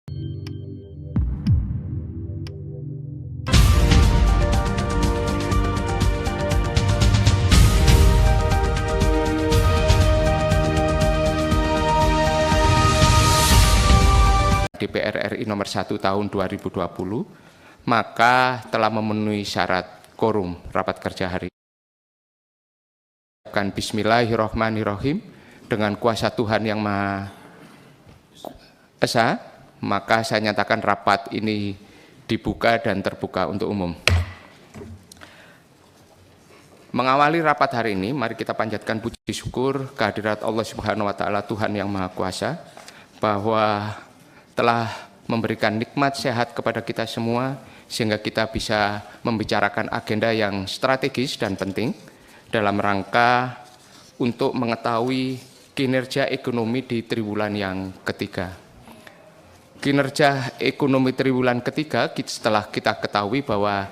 DPR RI nomor 1 tahun 2020, maka telah memenuhi syarat quorum rapat kerja hari ini. Bismillahirrahmanirrahim, dengan kuasa Tuhan yang Maha Esa, maka saya nyatakan rapat ini dibuka dan terbuka untuk umum. Mengawali rapat hari ini, mari kita panjatkan puji syukur kehadirat Allah Subhanahu wa Ta'ala, Tuhan yang Maha Kuasa, bahwa telah memberikan nikmat sehat kepada kita semua, sehingga kita bisa membicarakan agenda yang strategis dan penting dalam rangka untuk mengetahui kinerja ekonomi di triwulan yang ketiga. Kinerja ekonomi triwulan ketiga setelah kita ketahui bahwa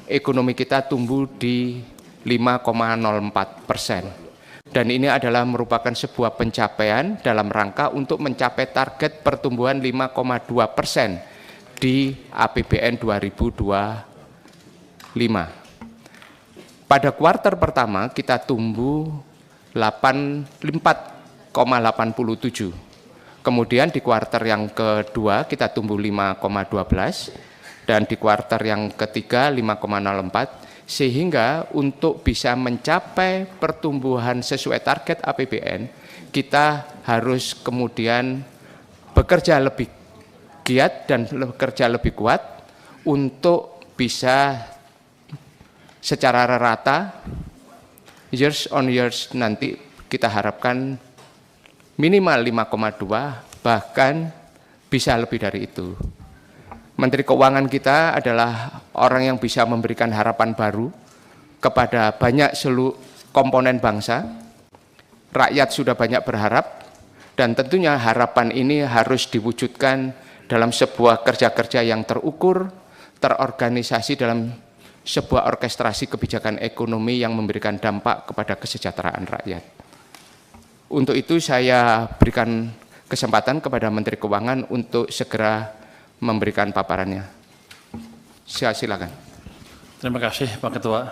ekonomi kita tumbuh di 5,04%. Dan ini adalah merupakan sebuah pencapaian dalam rangka untuk mencapai target pertumbuhan 5,2% di APBN 2025. Pada kuartal pertama kita tumbuh 4,87. Kemudian di kuartal yang kedua kita tumbuh 5,12 dan di kuartal yang ketiga 5,04. Sehingga untuk bisa mencapai pertumbuhan sesuai target APBN, kita harus kemudian bekerja lebih giat dan bekerja lebih kuat untuk bisa secara rata years on years nanti kita harapkan minimal 5,2, bahkan bisa lebih dari itu. Menteri Keuangan kita adalah orang yang bisa memberikan harapan baru kepada banyak seluruh komponen bangsa. Rakyat sudah banyak berharap dan tentunya harapan ini harus diwujudkan dalam sebuah kerja-kerja yang terukur, terorganisasi dalam sebuah orkestrasi kebijakan ekonomi yang memberikan dampak kepada kesejahteraan rakyat. Untuk itu saya berikan kesempatan kepada Menteri Keuangan untuk segera memberikan paparannya. Silakan. Terima kasih Pak Ketua.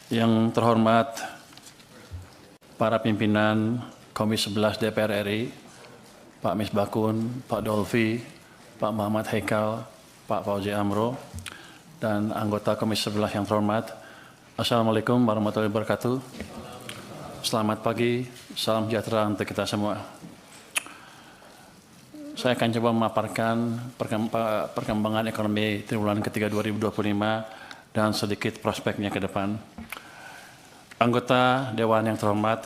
Yang terhormat para pimpinan Komisi 11 DPR RI, Pak Misbakun, Pak Dolfi, Pak Muhammad Haikal, Pak Fauzi Amro, dan anggota Komisi 11 yang terhormat. Assalamualaikum warahmatullahi wabarakatuh. Selamat pagi, salam sejahtera untuk kita semua. Saya akan coba memaparkan perkembangan ekonomi triwulan ketiga 2025 dan sedikit prospeknya ke depan. Anggota Dewan yang terhormat,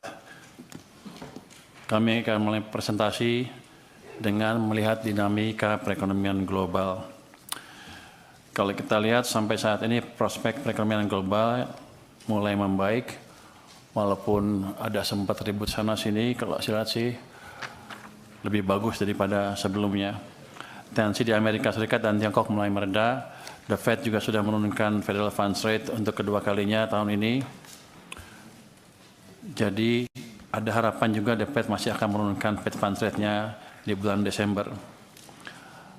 kami akan mulai presentasi dengan melihat dinamika perekonomian global. Kalau kita lihat sampai saat ini prospek perekonomian global mulai membaik, walaupun ada sempat ribut sana sini, kalau saya lihat sih lebih bagus daripada sebelumnya. Tensi di Amerika Serikat dan Tiongkok mulai mereda. The Fed juga sudah menurunkan Federal Funds Rate untuk kedua kalinya tahun ini. Jadi ada harapan juga The Fed masih akan menurunkan Fed Funds Rate-nya di bulan Desember.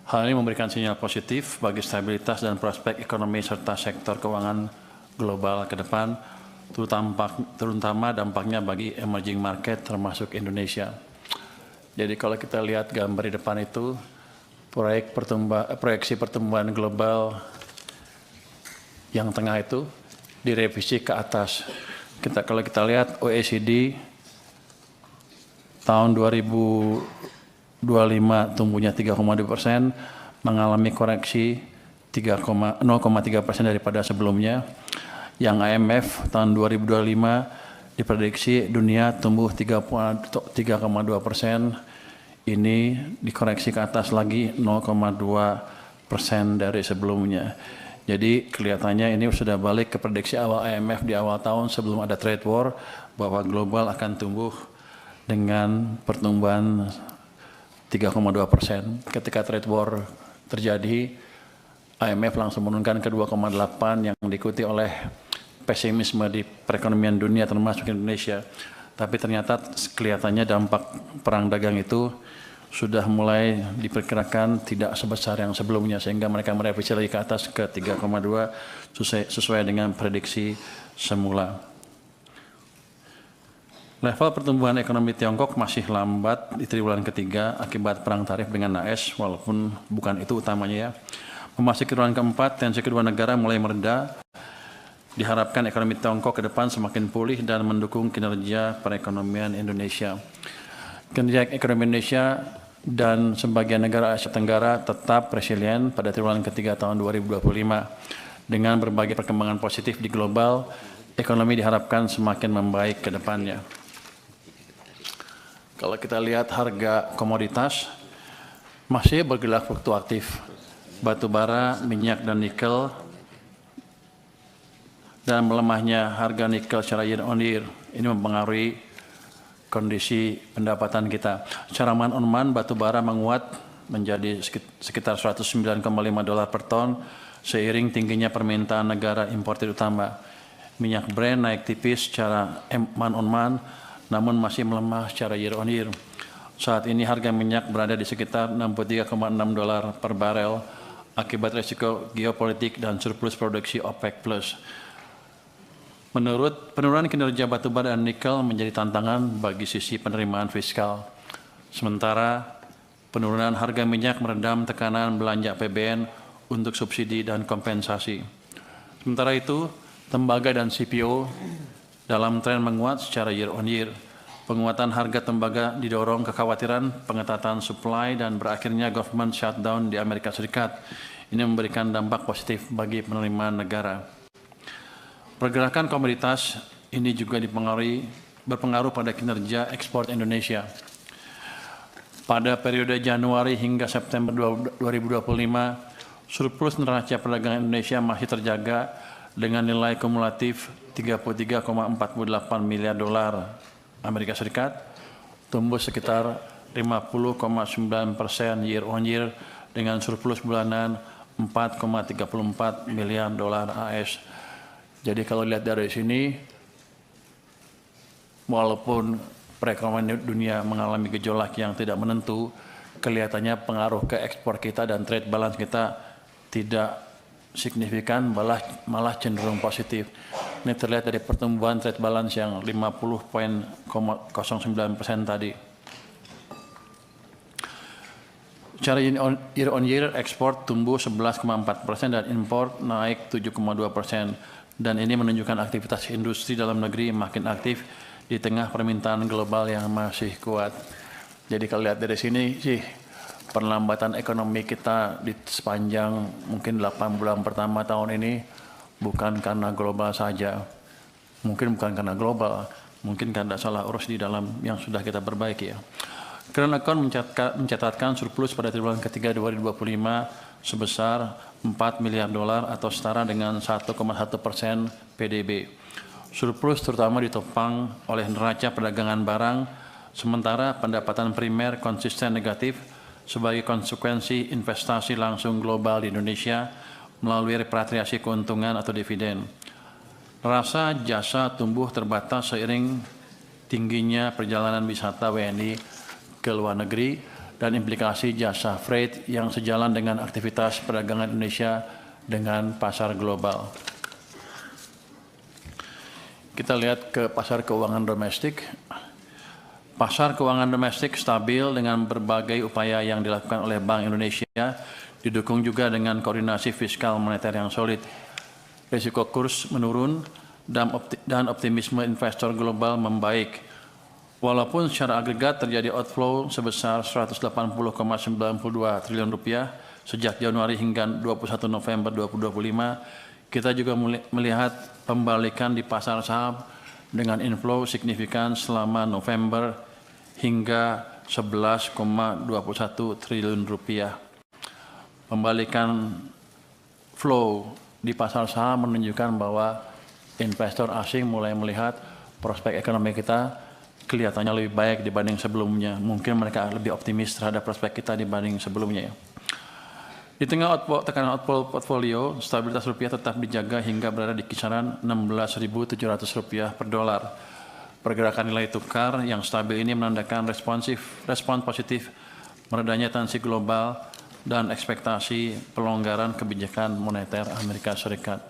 Hal ini memberikan sinyal positif bagi stabilitas dan prospek ekonomi serta sektor keuangan global ke depan, terutama dampaknya bagi emerging market termasuk Indonesia. Jadi kalau kita lihat gambar di depan itu, proyeksi pertumbuhan global yang tengah itu direvisi ke atas. Kalau kita lihat OECD tahun 2025 tumbuhnya 3,2%, mengalami koreksi 0,3% daripada sebelumnya. Yang IMF tahun 2025 diprediksi dunia tumbuh 3,2%, ini dikoreksi ke atas lagi 0,2% dari sebelumnya. Jadi kelihatannya ini sudah balik ke prediksi awal IMF di awal tahun sebelum ada trade war, bahwa global akan tumbuh dengan pertumbuhan 3,2%. Ketika trade war terjadi, IMF langsung menurunkan ke 2,8 yang diikuti oleh pesimisme di perekonomian dunia termasuk Indonesia. Tapi ternyata kelihatannya dampak perang dagang itu sudah mulai diperkirakan tidak sebesar yang sebelumnya, sehingga mereka merevisi lagi ke atas ke 3,2 sesuai dengan prediksi semula. Level pertumbuhan ekonomi Tiongkok masih lambat di triwulan ketiga akibat perang tarif dengan AS, walaupun bukan itu utamanya ya. Memasuki triwulan keempat, tensi kedua negara mulai mereda. Diharapkan ekonomi Tiongkok ke depan semakin pulih dan mendukung kinerja perekonomian Indonesia. Kinerja ekonomi Indonesia dan sebagian negara Asia Tenggara tetap resilient pada triwulan ketiga tahun 2025. Dengan berbagai perkembangan positif di global, ekonomi diharapkan semakin membaik ke depannya. Kalau kita lihat harga komoditas, masih bergerak fluktuatif. Batu bara, minyak, dan nikel, dan melemahnya harga nikel secara year on year. Ini mempengaruhi kondisi pendapatan kita. Secara month on month, batu bara menguat menjadi sekitar $109,5 per ton, seiring tingginya permintaan negara importir utama. Minyak Brent naik tipis secara month on month, namun masih melemah secara year on year. Saat ini harga minyak berada di sekitar $63,6 per barel akibat risiko geopolitik dan surplus produksi OPEC+. Menurut penurunan kinerja batubara dan nikel menjadi tantangan bagi sisi penerimaan fiskal. Sementara penurunan harga minyak meredam tekanan belanja APBN untuk subsidi dan kompensasi. Sementara itu, tembaga dan CPO dalam tren menguat secara year on year. Penguatan harga tembaga didorong kekhawatiran pengetatan supply dan berakhirnya government shutdown di Amerika Serikat. Ini memberikan dampak positif bagi penerimaan negara. Pergerakan komoditas ini juga berpengaruh pada kinerja ekspor Indonesia. Pada periode Januari hingga September 2025, surplus neraca perdagangan Indonesia masih terjaga dengan nilai kumulatif $33,48 miliar Amerika Serikat, tumbuh sekitar 50,9% year on year dengan surplus bulanan $4,34 miliar AS. Jadi kalau lihat dari sini, walaupun perekonomian dunia mengalami gejolak yang tidak menentu, kelihatannya pengaruh ke ekspor kita dan trade balance kita tidak signifikan, malah cenderung positif. Ini terlihat dari pertumbuhan trade balance yang 50,09% tadi. Secara year on year, ekspor tumbuh 11,4% dan impor naik 7,2%. Dan ini menunjukkan aktivitas industri dalam negeri makin aktif di tengah permintaan global yang masih kuat. Jadi kalau lihat dari sini sih, perlambatan ekonomi kita di sepanjang mungkin 8 bulan pertama tahun ini bukan karena global saja. Mungkin bukan karena global, mungkin karena salah urus di dalam yang sudah kita perbaiki ya. Current account mencatatkan surplus pada triwulan ketiga 2025 sebesar $4 miliar atau setara dengan 1,1% PDB. Surplus terutama ditopang oleh neraca perdagangan barang, sementara pendapatan primer konsisten negatif sebagai konsekuensi investasi langsung global di Indonesia melalui repatriasi keuntungan atau dividen. Neraca jasa tumbuh terbatas seiring tingginya perjalanan wisata WNI ke luar negeri dan implikasi jasa freight yang sejalan dengan aktivitas perdagangan Indonesia dengan pasar global. Kita lihat ke pasar keuangan domestik. Pasar keuangan domestik stabil dengan berbagai upaya yang dilakukan oleh Bank Indonesia, didukung juga dengan koordinasi fiskal moneter yang solid. Risiko kurs menurun dan optimisme investor global membaik. Walaupun secara agregat terjadi outflow sebesar $180,92 triliun sejak Januari hingga 21 November 2025, kita juga melihat pembalikan di pasar saham dengan inflow signifikan selama November hingga $11,21 triliun. Pembalikan flow di pasar saham menunjukkan bahwa investor asing mulai melihat prospek ekonomi kita kelihatannya lebih baik dibanding sebelumnya. Mungkin mereka lebih optimis terhadap prospek kita dibanding sebelumnya. Di tengah tekanan outflow portfolio, stabilitas rupiah tetap dijaga hingga berada di kisaran $16.700 per dolar. Pergerakan nilai tukar yang stabil ini menandakan respon positif meredanya tensi global, dan ekspektasi pelonggaran kebijakan moneter Amerika Serikat.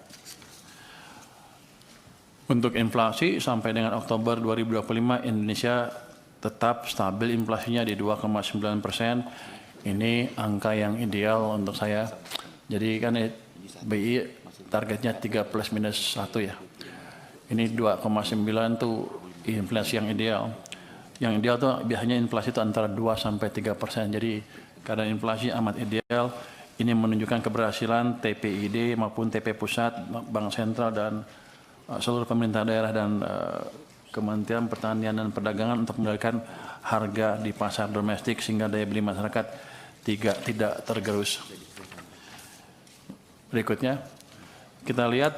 Untuk inflasi, sampai dengan Oktober 2025, Indonesia tetap stabil inflasinya di 2,9%. Ini angka yang ideal untuk saya. Jadi kan BI targetnya 3 plus minus 1 ya. Ini 2,9 tuh inflasi yang ideal. Yang ideal tuh biasanya inflasi itu antara 2 sampai 3%. Jadi karena inflasi amat ideal, ini menunjukkan keberhasilan TPID maupun TP Pusat, Bank Sentral dan seluruh pemerintah daerah dan Kementerian Pertanian dan Perdagangan untuk mengendalikan harga di pasar domestik sehingga daya beli masyarakat tidak tergerus. Berikutnya, kita lihat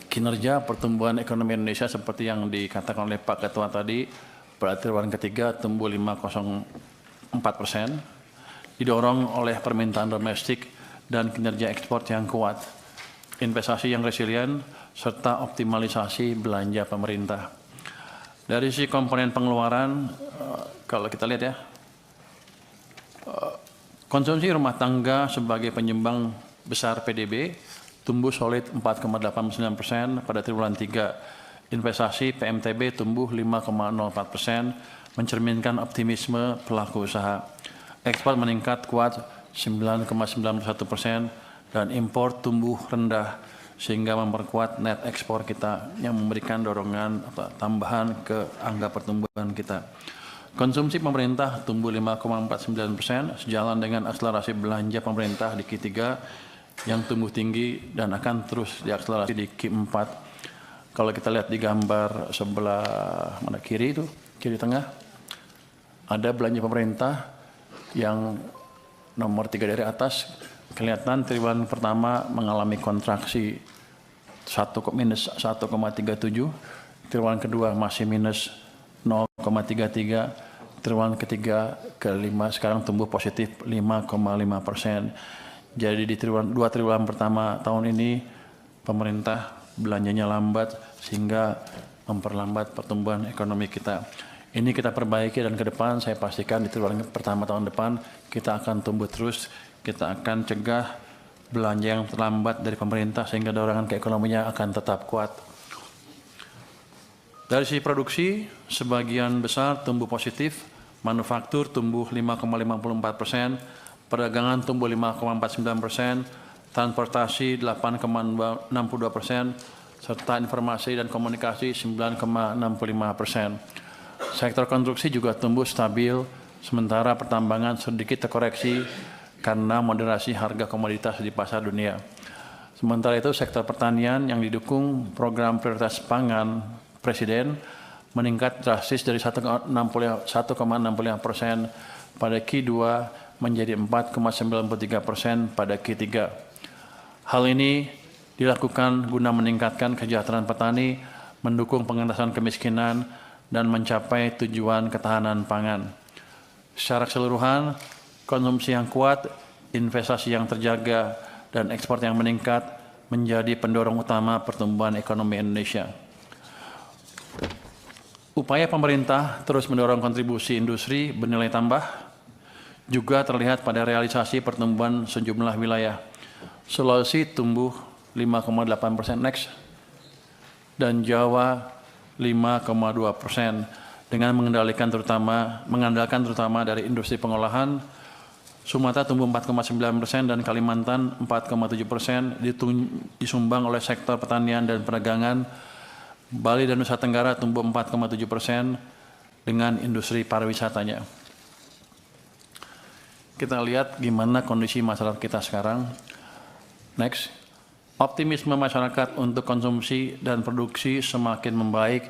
kinerja pertumbuhan ekonomi Indonesia seperti yang dikatakan oleh Pak Ketua tadi, pada triwulan ketiga tumbuh 5,04%, didorong oleh permintaan domestik dan kinerja ekspor yang kuat, investasi yang resilient, serta optimalisasi belanja pemerintah. Dari sisi komponen pengeluaran, kalau kita lihat ya, konsumsi rumah tangga sebagai penyumbang besar PDB tumbuh solid 4,89% pada triwulan 3. Investasi PMTB tumbuh 5,04%, mencerminkan optimisme pelaku usaha. Ekspor meningkat kuat 9,91% dan impor tumbuh rendah sehingga memperkuat net ekspor kita yang memberikan dorongan tambahan ke angka pertumbuhan kita. Konsumsi pemerintah tumbuh 5,49% sejalan dengan akselerasi belanja pemerintah di Q3 yang tumbuh tinggi dan akan terus diakselerasi di Q4. Kalau kita lihat di gambar sebelah mana kiri itu, kiri tengah, ada belanja pemerintah yang nomor 3 dari atas, kelihatan triwulan pertama mengalami kontraksi minus 1,37, triwulan kedua masih minus 0,33, triwulan ketiga ke 5 sekarang tumbuh positif 5,5%. Jadi di dua triwulan pertama tahun ini pemerintah belanjanya lambat sehingga memperlambat pertumbuhan ekonomi kita. Ini kita perbaiki dan ke depan saya pastikan di triwulan pertama tahun depan kita akan tumbuh terus, kita akan cegah belanja yang terlambat dari pemerintah sehingga dorongan keekonominya akan tetap kuat. Dari sisi produksi, sebagian besar tumbuh positif, manufaktur tumbuh 5,54%, perdagangan tumbuh 5,49%, transportasi 8,62%, serta informasi dan komunikasi 9,65%. Sektor konstruksi juga tumbuh stabil, sementara pertambangan sedikit terkoreksi karena moderasi harga komoditas di pasar dunia. Sementara itu sektor pertanian yang didukung program prioritas pangan Presiden meningkat drastis dari 1,65% pada Q2 menjadi 4,93% pada Q3. Hal ini dilakukan guna meningkatkan kesejahteraan petani, mendukung pengentasan kemiskinan, dan mencapai tujuan ketahanan pangan. Secara keseluruhan, konsumsi yang kuat, investasi yang terjaga, dan ekspor yang meningkat menjadi pendorong utama pertumbuhan ekonomi Indonesia. Upaya pemerintah terus mendorong kontribusi industri bernilai tambah juga terlihat pada realisasi pertumbuhan sejumlah wilayah. Sulawesi tumbuh 5,8% next dan Jawa 5,2% dengan mengandalkan terutama dari industri pengolahan. Sumatera tumbuh 4,9% dan Kalimantan 4,7% disumbang oleh sektor pertanian dan perdagangan. Bali dan Nusa Tenggara tumbuh 4,7% dengan industri pariwisatanya. Kita lihat gimana kondisi masyarakat kita sekarang. Next. Optimisme masyarakat untuk konsumsi dan produksi semakin membaik,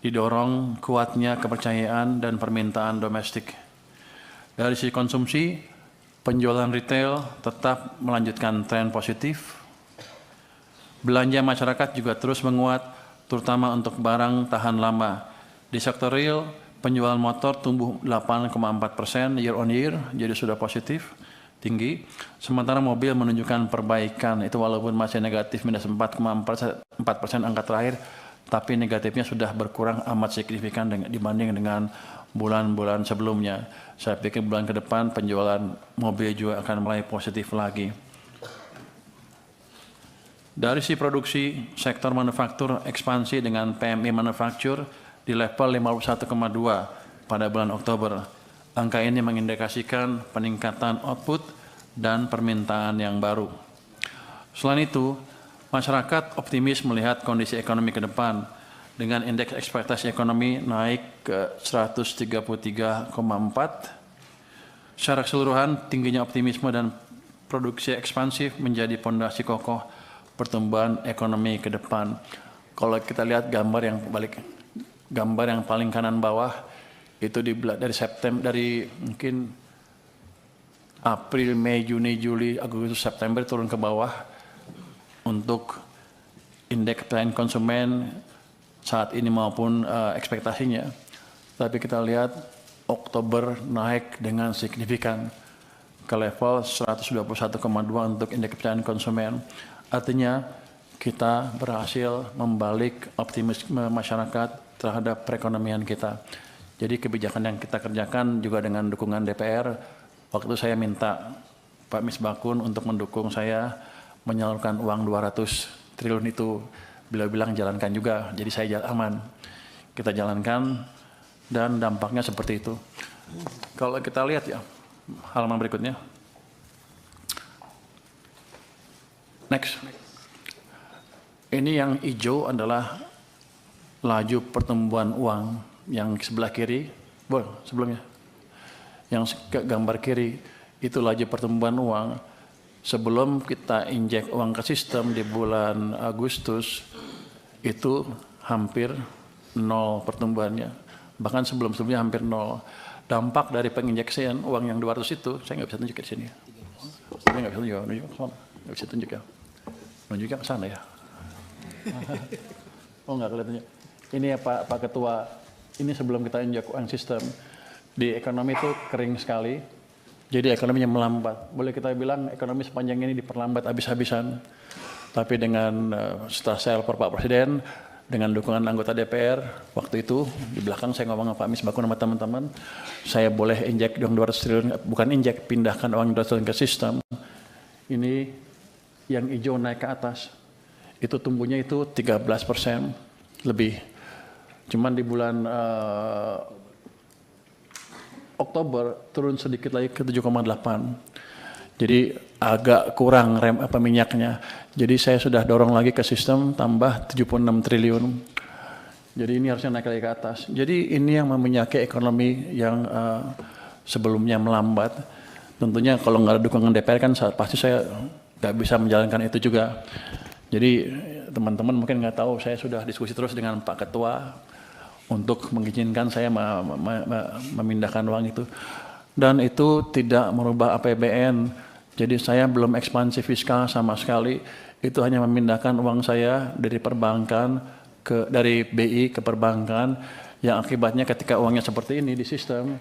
didorong kuatnya kepercayaan dan permintaan domestik. Dari sisi konsumsi, penjualan retail tetap melanjutkan tren positif. Belanja masyarakat juga terus menguat, terutama untuk barang tahan lama. Di sektor real, penjualan motor tumbuh 8,4% year on year, jadi sudah positif, tinggi. Sementara mobil menunjukkan perbaikan, itu walaupun masih negatif minus 4,4% angka terakhir, tapi negatifnya sudah berkurang amat signifikan dibanding dengan bulan-bulan sebelumnya. Saya pikir bulan ke depan penjualan mobil juga akan mulai positif lagi. Dari si produksi, sektor manufaktur ekspansi dengan PMI manufaktur di level 51,2 pada bulan Oktober. Angka ini mengindikasikan peningkatan output dan permintaan yang baru. Selain itu, masyarakat optimis melihat kondisi ekonomi ke depan dengan indeks ekspektasi ekonomi naik ke 133,4. Secara keseluruhan, tingginya optimisme dan produksi ekspansif menjadi pondasi kokoh pertumbuhan ekonomi ke depan. Kalau kita lihat gambar yang paling kanan bawah itu dari September, dari mungkin April, Mei, Juni, Juli, Agustus, September turun ke bawah. Untuk indeks kepercayaan konsumen saat ini maupun ekspektasinya. Tapi kita lihat Oktober naik dengan signifikan ke level 121,2 untuk indeks kepercayaan konsumen. Artinya kita berhasil membalik optimisme masyarakat terhadap perekonomian kita. Jadi kebijakan yang kita kerjakan juga dengan dukungan DPR. Waktu saya minta Pak Misbakun untuk mendukung saya menyalurkan uang 200 triliun itu, beliau bilang jalankan juga, jadi saya aman. Kita jalankan dan dampaknya seperti itu. Kalau kita lihat ya, halaman berikutnya. Next. Ini yang hijau adalah laju pertumbuhan uang, yang sebelah kiri, sebelumnya. Yang gambar kiri itu laju pertumbuhan uang. Sebelum kita injek uang ke sistem di bulan Agustus, itu hampir nol pertumbuhannya. Bahkan sebelum-sebelumnya hampir nol. Dampak dari penginjeksian uang yang 200 itu, saya nggak bisa tunjuk di sini. Saya nggak bisa tunjuk, nggak bisa tunjuk ya. Tunjuknya ke sana ya. Oh nggak kelihatannya. Ini ya Pak Ketua, ini sebelum kita injek uang sistem, di ekonomi itu kering sekali. Jadi ekonominya melambat. Boleh kita bilang ekonomi sepanjang ini diperlambat habis-habisan. Tapi dengan setelah saya lapor Pak Presiden, dengan dukungan anggota DPR, waktu itu di belakang saya ngomong sama Pak Misbakun sama teman-teman, saya boleh injek uang 200 triliun, bukan injek, pindahkan uang 200 triliun ke sistem. Ini yang hijau naik ke atas. Itu tumbuhnya itu 13% lebih. Cuman di bulan Oktober turun sedikit lagi ke 7,8. Jadi agak kurang minyaknya. Jadi saya sudah dorong lagi ke sistem tambah 76 triliun. Jadi ini harusnya naik lagi ke atas. Jadi ini yang meminyaki ekonomi yang sebelumnya melambat. Tentunya kalau nggak ada dukungan DPR kan pasti saya nggak bisa menjalankan itu juga. Jadi teman-teman mungkin nggak tahu, saya sudah diskusi terus dengan Pak Ketua untuk mengizinkan saya memindahkan uang itu. Dan itu tidak merubah APBN. Jadi saya belum ekspansi fiskal sama sekali. Itu hanya memindahkan uang saya dari perbankan dari BI ke perbankan, yang akibatnya ketika uangnya seperti ini di sistem,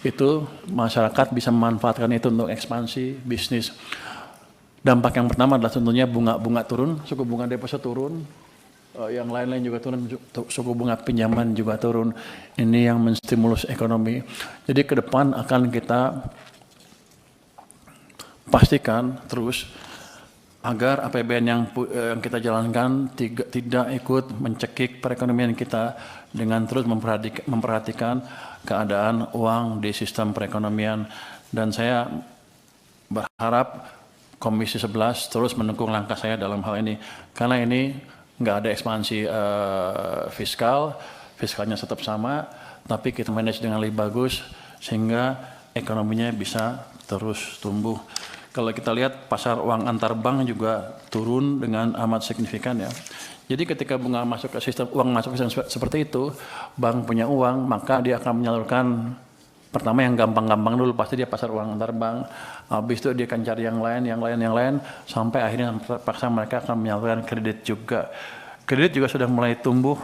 itu masyarakat bisa memanfaatkan itu untuk ekspansi bisnis. Dampak yang pertama adalah tentunya bunga turun, suku bunga deposito turun. Yang lain-lain juga turun, suku bunga pinjaman juga turun. Ini yang menstimulus ekonomi. Jadi ke depan akan kita pastikan terus agar APBN yang kita jalankan tidak ikut mencekik perekonomian kita dengan terus memperhatikan keadaan uang di sistem perekonomian. Dan saya berharap Komisi 11 terus mendukung langkah saya dalam hal ini, karena ini nggak ada ekspansi fiskalnya tetap sama, tapi kita manage dengan lebih bagus sehingga ekonominya bisa terus tumbuh. Kalau kita lihat pasar uang antar bank juga turun dengan amat signifikan ya. Jadi ketika bunga masuk ke sistem, uang masuk ke sistem seperti itu, bank punya uang, maka dia akan menyalurkan, pertama yang gampang-gampang dulu pasti dia pasar uang antar bank. Habis itu dia akan cari yang lain, sampai akhirnya paksa mereka akan menyalurkan kredit juga. Kredit juga sudah mulai tumbuh.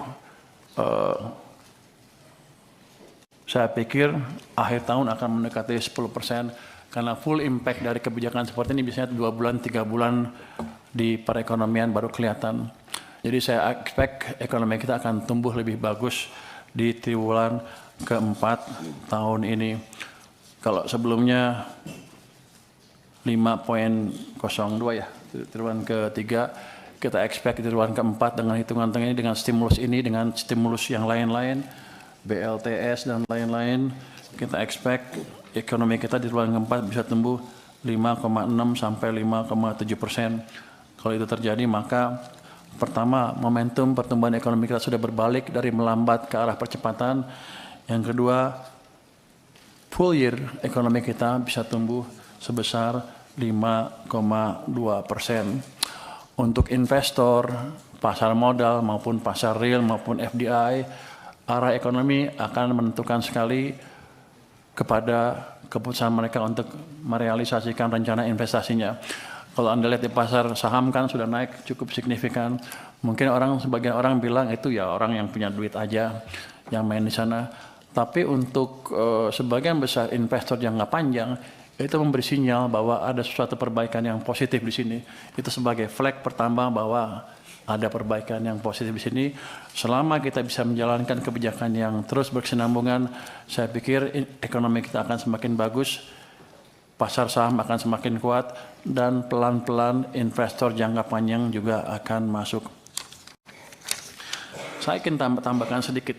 Saya pikir akhir tahun akan mendekati 10%, karena full impact dari kebijakan seperti ini biasanya 2 bulan, 3 bulan di perekonomian baru kelihatan. Jadi saya expect ekonomi kita akan tumbuh lebih bagus di triwulan keempat tahun ini. Kalau sebelumnya 5,02 ya, triwulan ketiga, kita expect di triwulan keempat dengan hitungan ini, dengan stimulus ini, dengan stimulus yang lain-lain, BLTS dan lain-lain, kita expect ekonomi kita di triwulan keempat bisa tumbuh 5,6 sampai 5,7%. Kalau itu terjadi, maka pertama, momentum pertumbuhan ekonomi kita sudah berbalik dari melambat ke arah percepatan. Yang kedua, full year ekonomi kita bisa tumbuh sebesar 5,2%. Untuk investor, pasar modal maupun pasar real maupun FDI, arah ekonomi akan menentukan sekali kepada keputusan mereka untuk merealisasikan rencana investasinya. Kalau Anda lihat di pasar saham kan sudah naik cukup signifikan. Mungkin sebagian orang bilang itu ya orang yang punya duit aja yang main di sana. Tapi untuk sebagian besar investor jangka panjang, itu memberi sinyal bahwa ada sesuatu perbaikan yang positif di sini. Itu sebagai flag pertama bahwa ada perbaikan yang positif di sini. Selama kita bisa menjalankan kebijakan yang terus berkesinambungan, saya pikir ekonomi kita akan semakin bagus, pasar saham akan semakin kuat, dan pelan-pelan investor jangka panjang juga akan masuk. Saya ingin tambahkan sedikit.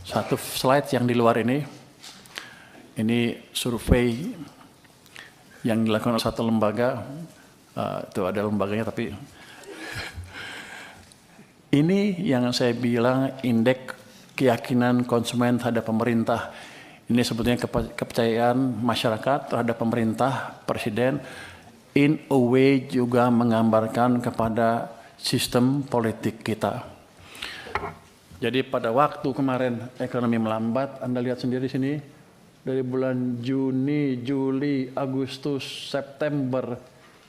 Satu slide yang di luar ini survei yang dilakukan oleh satu lembaga, itu ada lembaganya tapi ini yang saya bilang indeks keyakinan konsumen terhadap pemerintah. Ini sebetulnya kepercayaan masyarakat terhadap pemerintah, presiden, in a way juga menggambarkan kepada sistem politik kita. Jadi pada waktu kemarin ekonomi melambat, Anda lihat sendiri sini, dari bulan Juni, Juli, Agustus, September,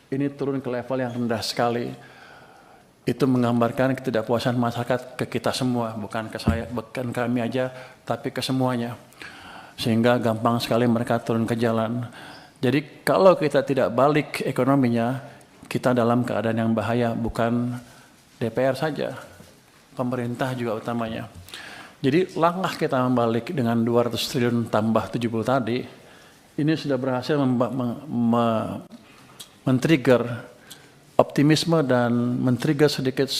ini turun ke level yang rendah sekali. Itu menggambarkan ketidakpuasan masyarakat ke kita semua, bukan ke saya, bukan kami aja, tapi ke semuanya. Sehingga gampang sekali mereka turun ke jalan. Jadi kalau kita tidak balik ekonominya, kita dalam keadaan yang bahaya, bukan DPR saja, pemerintah juga utamanya. Jadi langkah kita membalik dengan 200 triliun tambah 70 tadi, ini sudah berhasil men-trigger optimisme dan men-trigger sedikit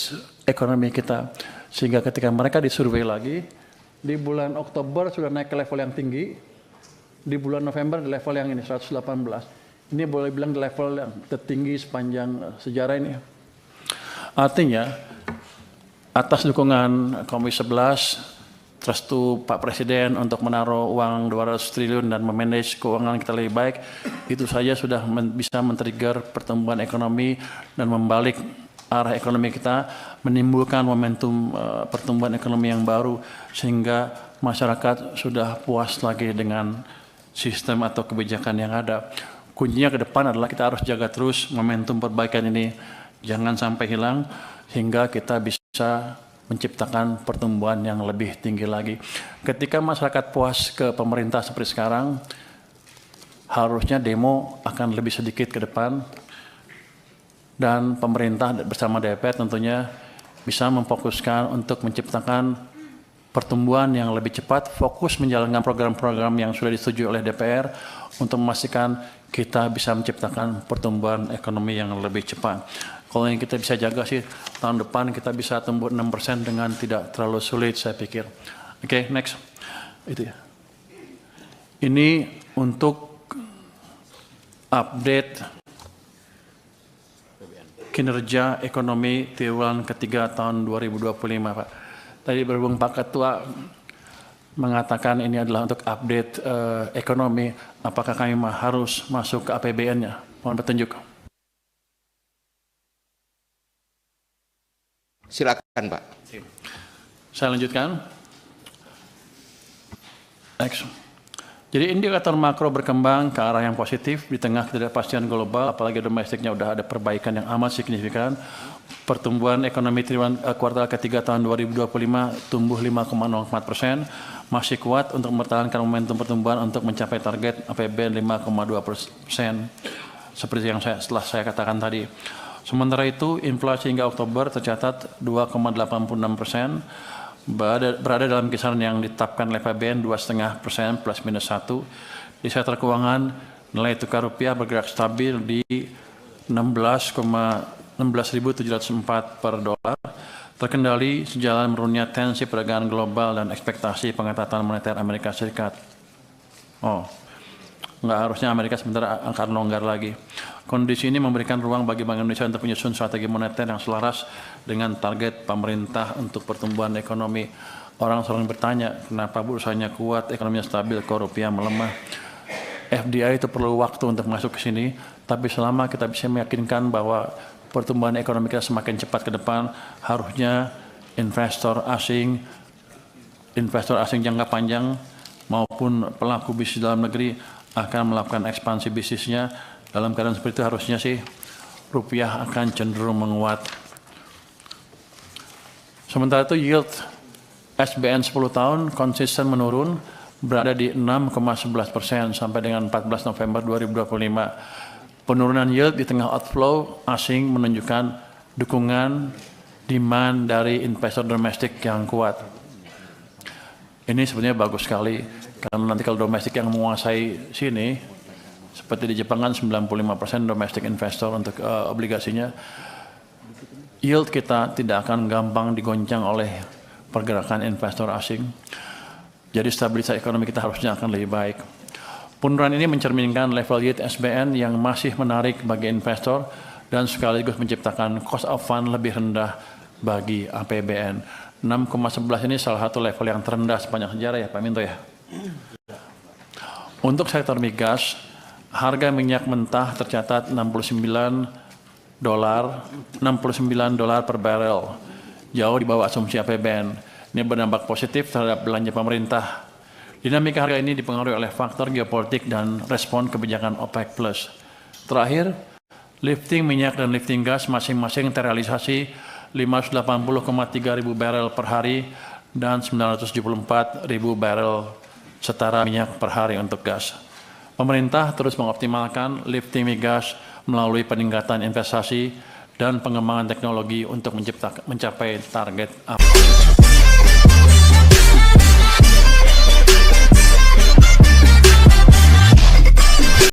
ekonomi kita. Sehingga ketika mereka disurvei lagi, di bulan Oktober sudah naik ke level yang tinggi, di bulan November di level yang ini 118. Ini boleh bilang di level yang tertinggi sepanjang sejarah ini. Artinya, atas dukungan Komisi 11, restu Pak Presiden untuk menaruh uang 200 triliun dan memanage keuangan kita lebih baik, itu saja sudah bisa men-trigger pertumbuhan ekonomi dan membalik arah ekonomi kita, menimbulkan momentum pertumbuhan ekonomi yang baru, sehingga masyarakat sudah puas lagi dengan sistem atau kebijakan yang ada. Kuncinya ke depan adalah kita harus jaga terus momentum perbaikan ini, jangan sampai hilang, hingga kita bisa menciptakan pertumbuhan yang lebih tinggi lagi. Ketika masyarakat puas ke pemerintah seperti sekarang, harusnya demo akan lebih sedikit ke depan, dan pemerintah bersama DPR tentunya bisa memfokuskan untuk menciptakan pertumbuhan yang lebih cepat, fokus menjalankan program-program yang sudah disetujui oleh DPR untuk memastikan kita bisa menciptakan pertumbuhan ekonomi yang lebih cepat. Kalau yang kita bisa jaga sih, tahun depan kita bisa tumbuh 6% dengan tidak terlalu sulit, saya pikir. Oke, next. Itu ya. Ini untuk update kinerja ekonomi triwulan ketiga tahun 2025, Pak. Tadi berhubung Pak Ketua mengatakan ini adalah untuk update ekonomi, apakah kami harus masuk ke APBN-nya? Mohon petunjuk. Silakan, Pak. Saya lanjutkan. Next. Jadi indikator makro berkembang ke arah yang positif di tengah ketidakpastian global, apalagi domestiknya sudah ada perbaikan yang amat signifikan. Pertumbuhan ekonomi triwulan kuartal ketiga tahun 2025 tumbuh 5,04%, masih kuat untuk mempertahankan momentum pertumbuhan untuk mencapai target APBN 5,2%, seperti yang setelah saya katakan tadi. Sementara itu, inflasi hingga Oktober tercatat 2,86%, berada dalam kisaran yang ditetapkan oleh PBN 2,5% plus minus 1. Di sektor keuangan, nilai tukar rupiah bergerak stabil di 16.704 per dolar, terkendali sejalan menurunnya tensi perdagangan global dan ekspektasi pengetatan moneter Amerika Serikat. Nggak harusnya Amerika sebentar akan longgar lagi. Kondisi ini memberikan ruang bagi Bank Indonesia untuk menyusun strategi moneter yang selaras dengan target pemerintah untuk pertumbuhan ekonomi. Orang selalu bertanya, kenapa bursanya kuat, ekonominya stabil, kok rupiah melemah. FDI itu perlu waktu untuk masuk ke sini, tapi selama kita bisa meyakinkan bahwa pertumbuhan ekonomi kita semakin cepat ke depan, harusnya investor asing jangka panjang maupun pelaku bisnis dalam negeri akan melakukan ekspansi bisnisnya. Dalam keadaan seperti itu harusnya sih rupiah akan cenderung menguat. Sementara itu yield SBN 10 tahun konsisten menurun, berada di 6,11% sampai dengan 14 November 2025. Penurunan yield di tengah outflow asing menunjukkan dukungan demand dari investor domestik yang kuat. Ini sebenarnya bagus sekali, karena nanti kalau domestik yang menguasai sini, seperti di Jepang kan 95% domestic investor untuk obligasinya, yield kita tidak akan gampang digoncang oleh pergerakan investor asing. Jadi stabilitas ekonomi kita harusnya akan lebih baik. Penurunan ini mencerminkan level yield SBN yang masih menarik bagi investor dan sekaligus menciptakan cost of fund lebih rendah bagi APBN. 6,11 ini salah satu level yang terendah sepanjang sejarah ya Pak Minto ya. Untuk sektor migas, harga minyak mentah tercatat $69 per barel, jauh di bawah asumsi APBN. Ini berdampak positif terhadap belanja pemerintah. Dinamika harga ini dipengaruhi oleh faktor geopolitik dan respon kebijakan OPEC+. Terakhir, lifting minyak dan lifting gas masing-masing terrealisasi 580,3 ribu barel per hari dan 974 ribu barel setara minyak per hari untuk gas. Pemerintah terus mengoptimalkan lifting migas melalui peningkatan investasi dan pengembangan teknologi untuk mencapai target.